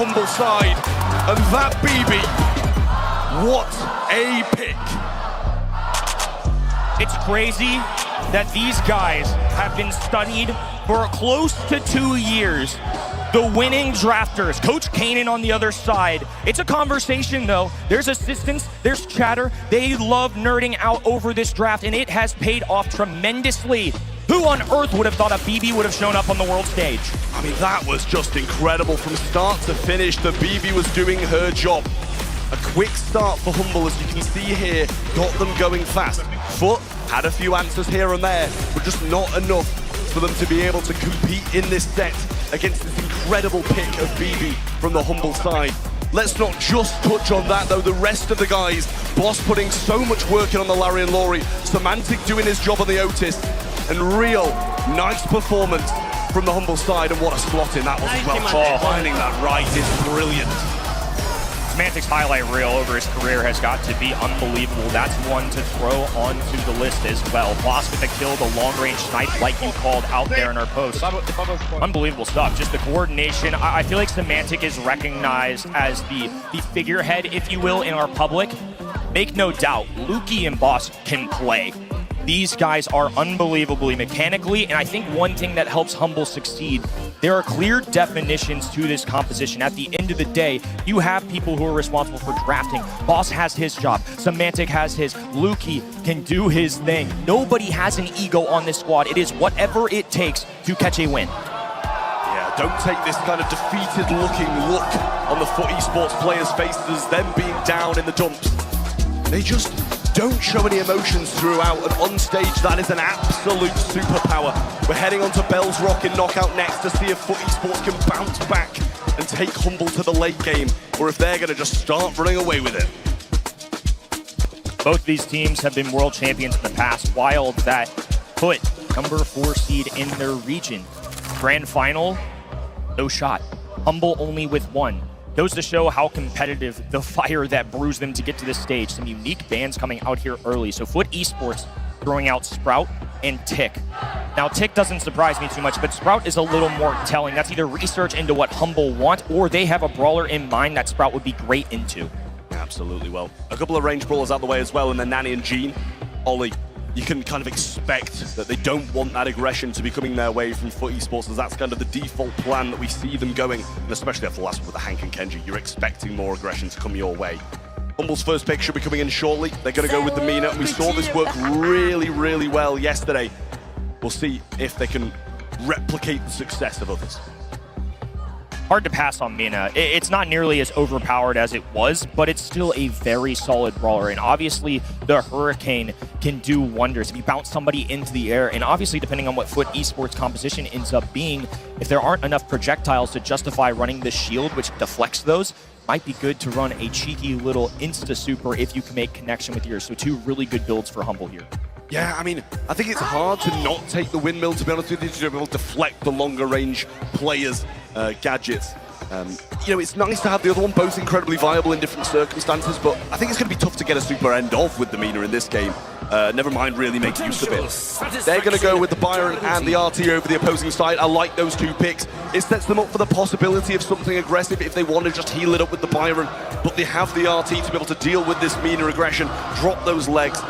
Humble side. And that BB, what a pick. It's crazy that these guys have been studied for close to 2 years. The winning drafters, Coach Kanan on the other side. It's a conversation though. There's assistants, there's chatter. They love nerding out over this draft and it has paid off tremendously. Who on earth would have thought a BB would have shown up on the world stage? I mean, that was just incredible. From start to finish, the BB was doing her job. A quick start for Humble, as you can see here, got them going fast. FUT had a few answers here and there, but just not enough for them to be able to compete in this set against this incredible pick of BB from the Humble side. Let's not just touch on that though, the rest of the guys, Boss putting so much work in on the Larry and Laurie, Semantic doing his job on the Otis, and real nice performance from the Humble side, and what a slot in that was as well. Finding that right is brilliant. Semantic's highlight reel over his career has got to be unbelievable. That's one to throw onto the list as well. Boss with the kill, the long-range snipe like you called out there in our post. Unbelievable stuff. Just the coordination. I feel like Semantic is recognized as the figurehead, if you will, in our public. Make no doubt, Lukey and Boss can play. These guys are unbelievably mechanically, and I think one thing that helps Humble succeed, there are clear definitions to this composition. At the end of the day, you have people who are responsible for drafting. Boss has his job. Semantic has his. Lukey can do his thing. Nobody has an ego on this squad. It is whatever it takes to catch a win. Yeah, don't take this kind of defeated-looking look on the FUT Esports players' faces, them being down in the dumps. They just don't show any emotions throughout, and on stage that is an absolute superpower. We're heading on to Bell's Rock in Knockout next to see if FUT Esports can bounce back and take Humble to the late game, or if they're going to just start running away with it. Both these teams have been world champions in the past. Wild that FUT, number 4 seed in their region. Grand final, no shot. Humble only with 1. Goes to show how competitive the fire that brews them to get to this stage. Some unique bands coming out here early. So FUT Esports throwing out Sprout and Tick. Now Tick doesn't surprise me too much, but Sprout is a little more telling. That's either research into what Humble want, or they have a brawler in mind that Sprout would be great into. Absolutely. Well, a couple of range brawlers out the way as well, and then Nanny and Jean. Ollie, you can kind of expect that they don't want that aggression to be coming their way from FUT Esports, as that's kind of the default plan that we see them going, and especially after the last one with the Hank and Kenji, you're expecting more aggression to come your way. Humble's first pick should be coming in shortly. They're going to go with the Mina. We saw this work really, really well yesterday. We'll see if they can replicate the success of others. Hard to pass on Mina. It's not nearly as overpowered as it was, but it's still a very solid brawler. And obviously, the Hurricane can do wonders if you bounce somebody into the air. And obviously, depending on what FUT Esports composition ends up being, if there aren't enough projectiles to justify running the shield, which deflects those, might be good to run a cheeky little insta-super if you can make connection with yours. So 2 really good builds for Humble here. Yeah, I mean, I think it's hard to not take the windmill, to be honest with you, to be able to deflect the longer range players' gadgets. You know, it's nice to have the other one, both incredibly viable in different circumstances, but I think it's going to be tough to get a super end of with the Mina in this game. Never mind really make use of it. They're going to go with the Byron and the RT over the opposing side. I like those 2 picks. It sets them up for the possibility of something aggressive if they want to just heal it up with the Byron, but they have the RT to be able to deal with this Mina aggression, drop those legs,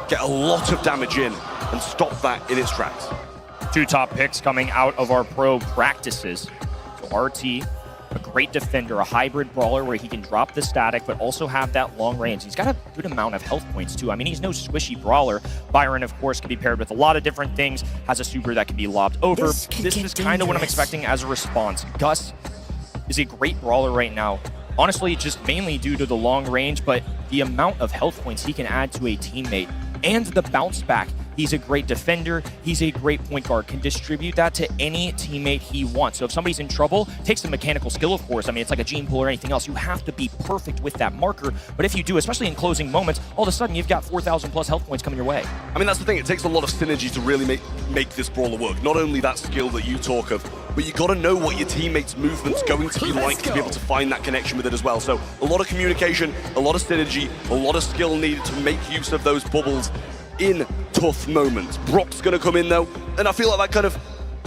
get a lot of damage in, and stop that in its tracks. 2 top picks coming out of our pro practices. So RT, a great defender, a hybrid brawler where he can drop the static, but also have that long range. He's got a good amount of health points too. I mean, he's no squishy brawler. Byron, of course, can be paired with a lot of different things, has a super that can be lobbed over. This is kind of what I'm expecting as a response. Gus is a great brawler right now. Honestly, just mainly due to the long range, but the amount of health points he can add to a teammate and the bounce back. He's a great defender. He's a great point guard. Can distribute that to any teammate he wants. So if somebody's in trouble, takes some mechanical skill, of course. I mean, it's like a gene pool or anything else. You have to be perfect with that marker. But if you do, especially in closing moments, all of a sudden you've got 4,000 plus health points coming your way. I mean, that's the thing. It takes a lot of synergy to really make this brawler work. Not only that skill that you talk of, but you got to know what your teammate's movement's going to be like to be able to find that connection with it as well. So a lot of communication, a lot of synergy, a lot of skill needed to make use of those bubbles in tough moments. Brock's going to come in though, and I feel like that kind of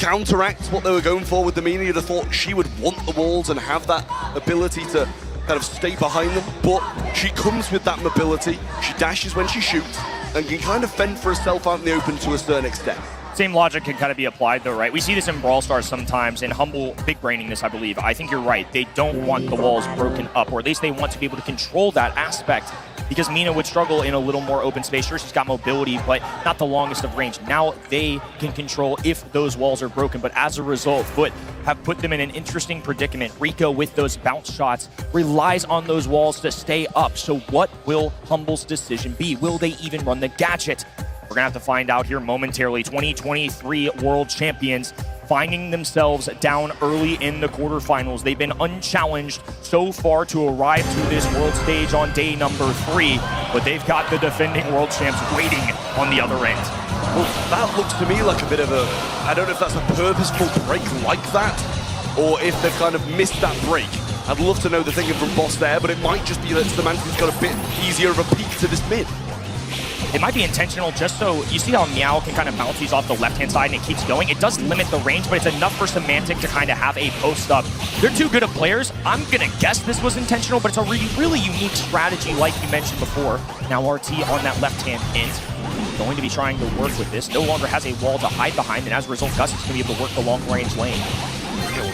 counteracts what they were going for with the Mina. You'd have thought she would want the walls and have that ability to kind of stay behind them, but she comes with that mobility. She dashes when she shoots and can kind of fend for herself out in the open to a certain extent. Same logic can kind of be applied though, right? We see this in Brawlstars sometimes, and Humble big braining this, I believe. I think you're right. They don't want the walls broken up, or at least they want to be able to control that aspect, because Mina would struggle in a little more open space. Sure, she's got mobility, but not the longest of range. Now they can control if those walls are broken, but as a result, Foot have put them in an interesting predicament. Rico, with those bounce shots, relies on those walls to stay up. So what will Humble's decision be? Will they even run the gadget? We're going to have to find out here momentarily. 2023 World Champions finding themselves down early in the quarterfinals. They've been unchallenged so far to arrive to this world stage on day number 3, but they've got the defending world champs waiting on the other end. Well, that looks to me like a bit of a, I don't know if that's a purposeful break like that, or if they've kind of missed that break. I'd love to know the thinking from Boss there, but it might just be that Semantic's got a bit easier of a peek to this mid. It might be intentional just so, you see how Meow can kind of bounce these off the left-hand side and it keeps going. It does limit the range, but it's enough for Semantic to kind of have a post-up. They're too good of players. I'm going to guess this was intentional, but it's a really unique strategy like you mentioned before. Now RT on that left-hand hint, going to be trying to work with this. No longer has a wall to hide behind, and as a result, Gus is going to be able to work the long-range lane.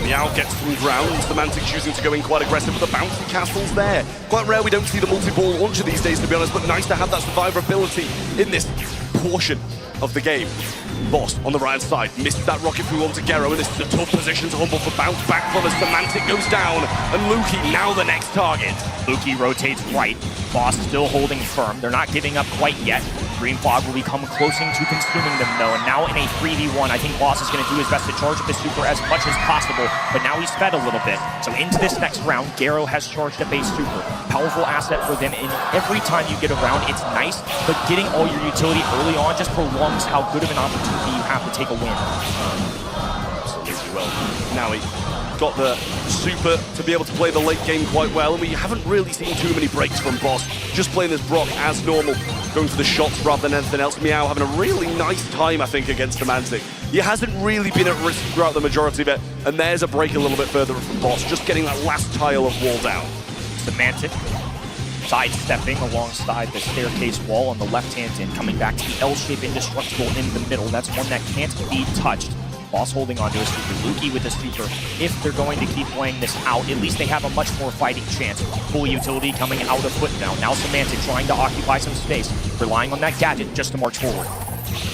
Meow gets some ground, Semantic choosing to go in quite aggressive with the bouncy castles there. Quite rare we don't see the multi-ball launcher these days, to be honest, but nice to have that survivability in this portion of the game. Boss on the right side, missed that rocket through onto Gero, and this is a tough position to Humble for bounce back from as Semantic goes down, and Luki now the next target. Luki rotates right, Boss still holding firm. They're not giving up quite yet. Green Fog will become closing to consuming them though, and now in a 3v1, I think Boss is going to do his best to charge up the super as much as possible, but now he's fed a little bit. So into this next round, Gero has charged up a super. Powerful asset for them, and every time you get around, it's nice, but getting all your utility early on just prolongs how good of an opportunity you have to take a win. Absolutely well. Now he got the super to be able to play the late game quite well, and we haven't really seen too many breaks from Boss. Just playing this Brock as normal, going for the shots rather than anything else. Meow having a really nice time, I think, against Semantic. He hasn't really been at risk throughout the majority of it, and there's a break a little bit further from Boss, just getting that last tile of wall down. Semantic sidestepping alongside the staircase wall on the left-hand end, coming back to the L-shape indestructible in the middle. That's one that can't be touched. Boss holding onto a super. Luki with a super. If they're going to keep playing this out, at least they have a much more fighting chance. Full utility coming out of Foot now. Now Semantic trying to occupy some space, relying on that gadget just to march forward.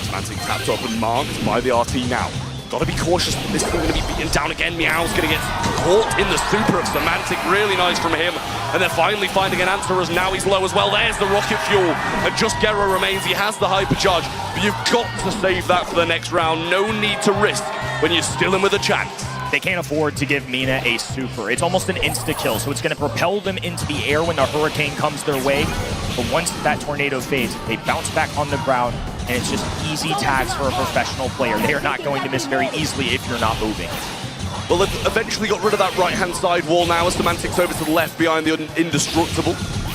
Semantic tapped up and marked by the RT now. Gotta be cautious, this thing gonna be beaten down again. Meow's gonna get caught in the super of Semantic. Really nice from him. And they're finally finding an answer as now he's low as well. There's the rocket fuel. And just Gero remains. He has the hypercharge. But you've got to save that for the next round. No need to risk when you're still in with a chance. They can't afford to give Mina a super. It's almost an insta-kill, so it's going to propel them into the air when the hurricane comes their way. But once that tornado fades, they bounce back on the ground, and it's just easy tags for a professional player. They are not going to miss very easily if you're not moving. Well, they've eventually got rid of that right-hand side wall now as Semantic's over to the left behind the Indestructible.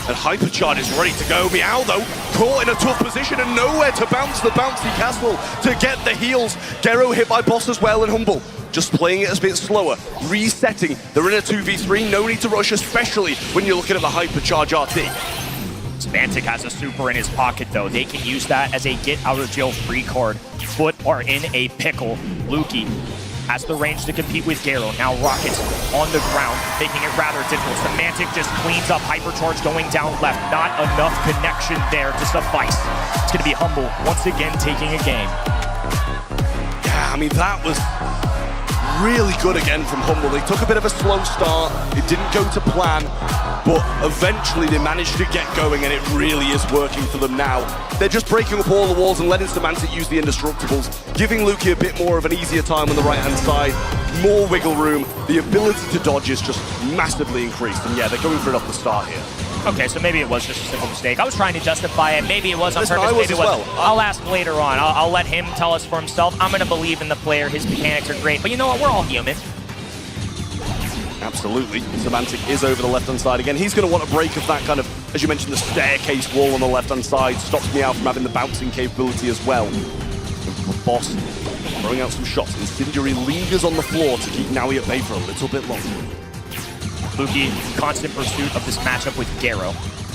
And Hypercharge is ready to go. Meow, though, caught in a tough position and nowhere to bounce the bouncy castle to get the heals. Gero hit by Boss as well, and Humble just playing it a bit slower, resetting. They're in a 2v3, no need to rush, especially when you're looking at the Hypercharge RT. Semantic has a super in his pocket, though. They can use that as a get-out-of-jail-free card. Foot are in a pickle. Luki has the range to compete with Gero. Now Rockets on the ground, making it rather difficult. Semantic just cleans up. Hypercharge going down left. Not enough connection there to suffice. It's going to be Humble once again taking a game. Yeah, I mean, that was really good again from Humble. They took a bit of a slow start. It didn't go to plan, but eventually they managed to get going, and it really is working for them now. They're just breaking up all the walls and letting Semantic use the Indestructibles, giving Luki a bit more of an easier time on the right-hand side, more wiggle room. The ability to dodge is just massively increased, and yeah, they're going for it off the start here. Okay, so maybe it was just a simple mistake. I was trying to justify it. Maybe it was on Listen, purpose, maybe it wasn't. well. I'll ask later on. I'll let him tell us for himself. I'm going to believe in the player. His mechanics are great. But you know what? We're all human. Absolutely. Semantic is over the left-hand side again. He's going to want a break of that kind of, as you mentioned, the staircase wall on the left-hand side. Stops me out from having the bouncing capability as well. Boss throwing out some shots. Incendiary lingers on the floor to keep Naui at bay for a little bit longer. Luki in constant pursuit of this matchup with Garo.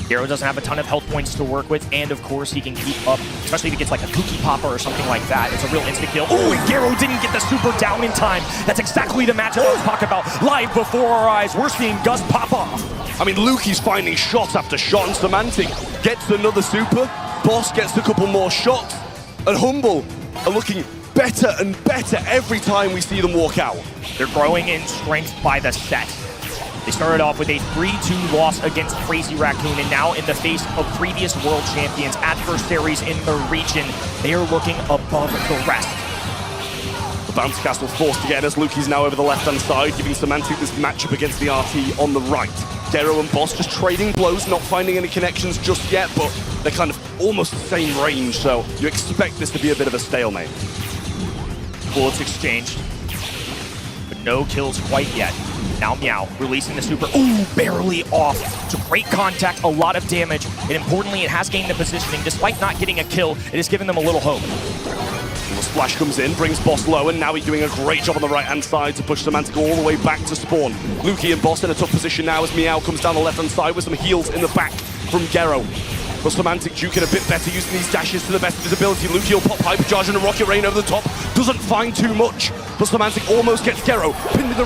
Garo doesn't have a ton of health points to work with, and of course he can keep up, especially if he gets like a Cookie Popper or something like that. It's a real insta-kill. Oh, and Garo didn't get the super down in time. That's exactly the matchup I was talking about. Live before our eyes, we're seeing Gus pop off. I mean, Luki's finding shot after shot, and Semantic gets another super. Boss gets a couple more shots, and Humble are looking better and better every time we see them walk out. They're growing in strength by the set. They started off with a 3-2 loss against Crazy Raccoon, and now in the face of previous world champions, adversaries in the region, they are looking above the rest. The bounce castle forced again as Luki's now over the left-hand side, giving Semantic this matchup against the RT on the right. Garo and Boss just trading blows, not finding any connections just yet, but they're kind of almost the same range, so you expect this to be a bit of a stalemate. Bullets exchanged, but no kills quite yet. Now Meow releasing the super. Ooh, barely off. It's a great contact, a lot of damage, and importantly, it has gained the positioning. Despite not getting a kill, it has given them a little hope. The splash comes in, brings Boss low, and now he's doing a great job on the right-hand side to push Semantic all the way back to spawn. Luki and Boss in a tough position now as Meow comes down the left-hand side with some heals in the back from Garo. But Semantic duking a bit better, using these dashes to the best of his ability. Luki will pop Hypercharge and a Rocket Rain over the top. Doesn't find too much, but Semantic almost gets Garo pinned in the